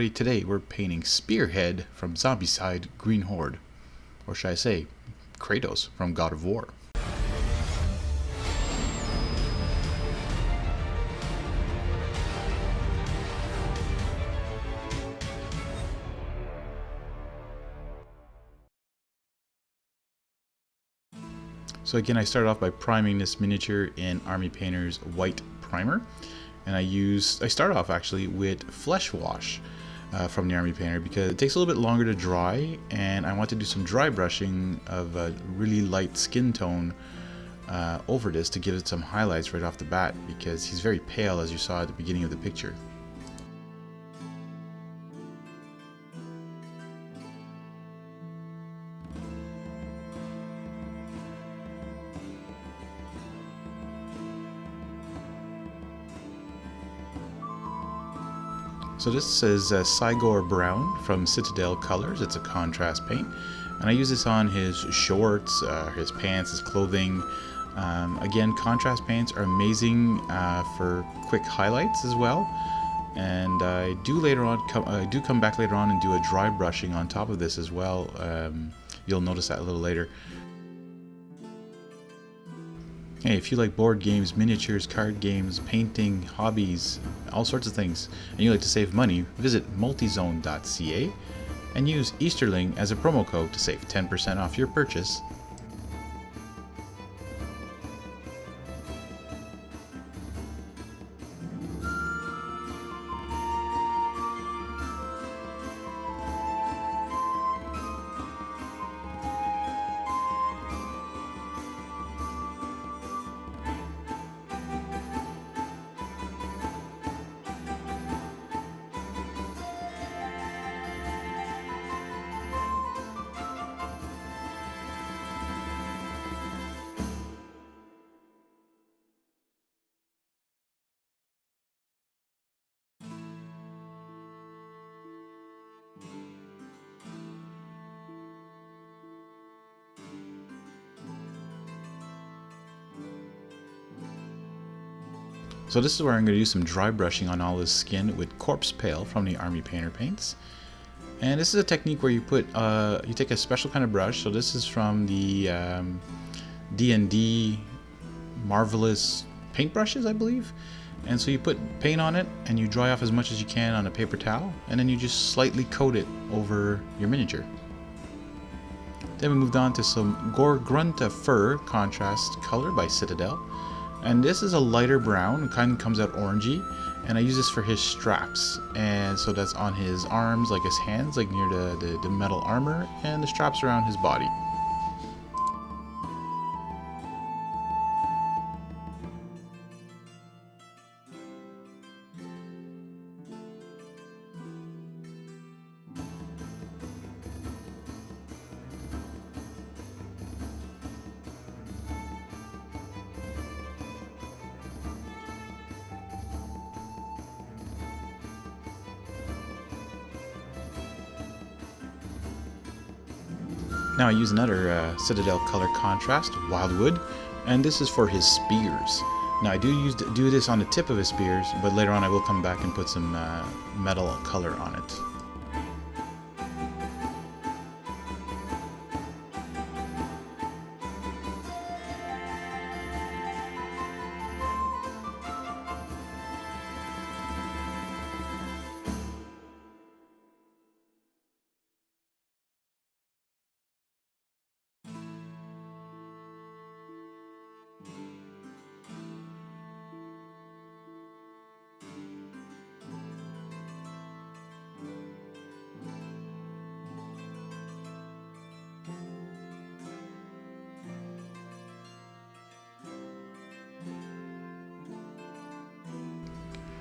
Today we're painting Spearhead from Zombicide Green Horde. Or should I say, Kratos from God of War. So again, I started off by priming this miniature in Army Painter's white primer. And I start off actually with Flesh Wash from the Army Painter because it takes a little bit longer to dry, and I want to do some dry brushing of a really light skin tone over this to give it some highlights right off the bat, because he's very pale, as you saw at the beginning of the picture. So this is Cygor Brown from Citadel Colors. It's a contrast paint, and I use this on his shorts, his pants, his clothing. Again, contrast paints are amazing for quick highlights as well. And I do come back later on and do a dry brushing on top of this as well. You'll notice that a little later. Hey, if you like board games, miniatures, card games, painting, hobbies, all sorts of things, and you like to save money, visit multizone.ca and use Easterling as a promo code to save 10% off your purchase. So this is where I'm going to do some dry brushing on all his skin with Corpse Pale from the Army Painter paints. And this is a technique where you take a special kind of brush. So this is from the D&D Marvelous paintbrushes, I believe. And so you put paint on it and you dry off as much as you can on a paper towel, and then you just slightly coat it over your miniature. Then we moved on to some Gorgrunta Fur contrast color by Citadel. And this is a lighter brown, it kind of comes out orangey, and I use this for his straps. And so that's on his arms, like his hands, like near the metal armor, and the straps around his body. Now I use another Citadel color contrast, Wildwood, and this is for his spears. Now I do this on the tip of his spears, but later on I will come back and put some metal color on it.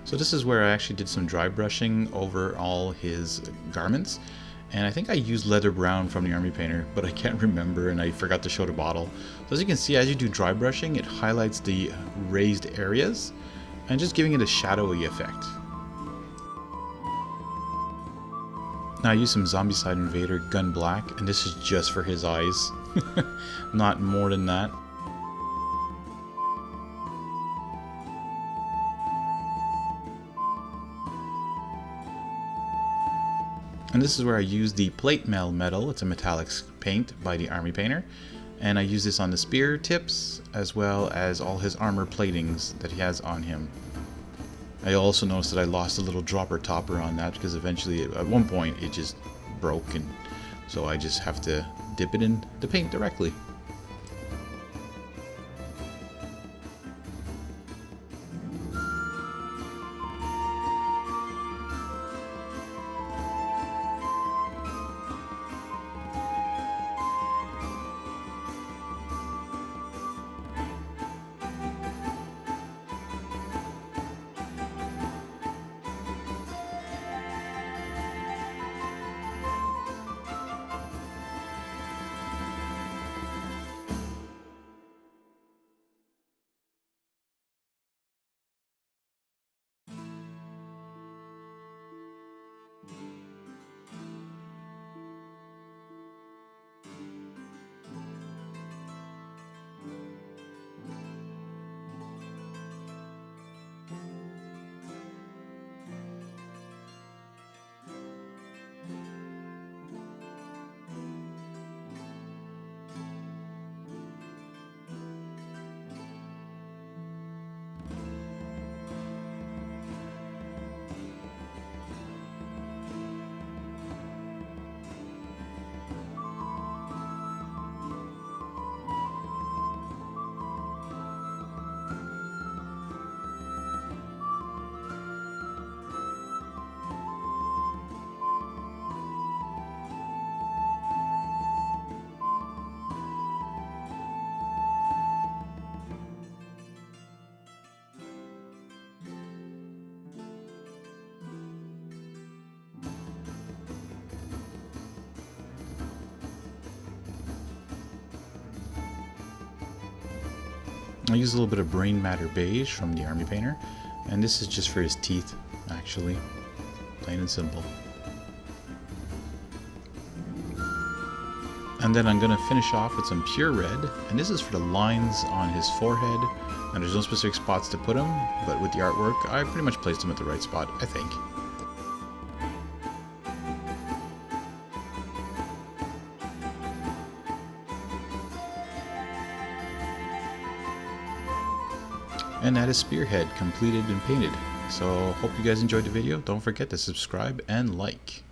So this is where I actually did some dry brushing over all his garments. And I think I used leather brown from the Army Painter, but I can't remember and I forgot to show the bottle. So as you can see, as you do dry brushing, it highlights the raised areas and just giving it a shadowy effect. Now I used some Zombicide Invader Gun Black, and this is just for his eyes. Not more than that. And this is where I use the plate mail metal. It's a metallic paint by the army painter. And I use this on the spear tips as well as all his armor platings that he has on him. I also noticed that I lost a little dropper topper on that because eventually at one point it just broke, and so I just have to dip it in the paint directly. I use a little bit of brain matter beige from the army painter, and this is just for his teeth, actually, plain and simple. And then I'm going to finish off with some pure red, and this is for the lines on his forehead, and there's no specific spots to put them, but with the artwork I pretty much placed them at the right spot, I think. And that is Spearhead completed and painted. So hope you guys enjoyed the video. Don't forget to subscribe and like.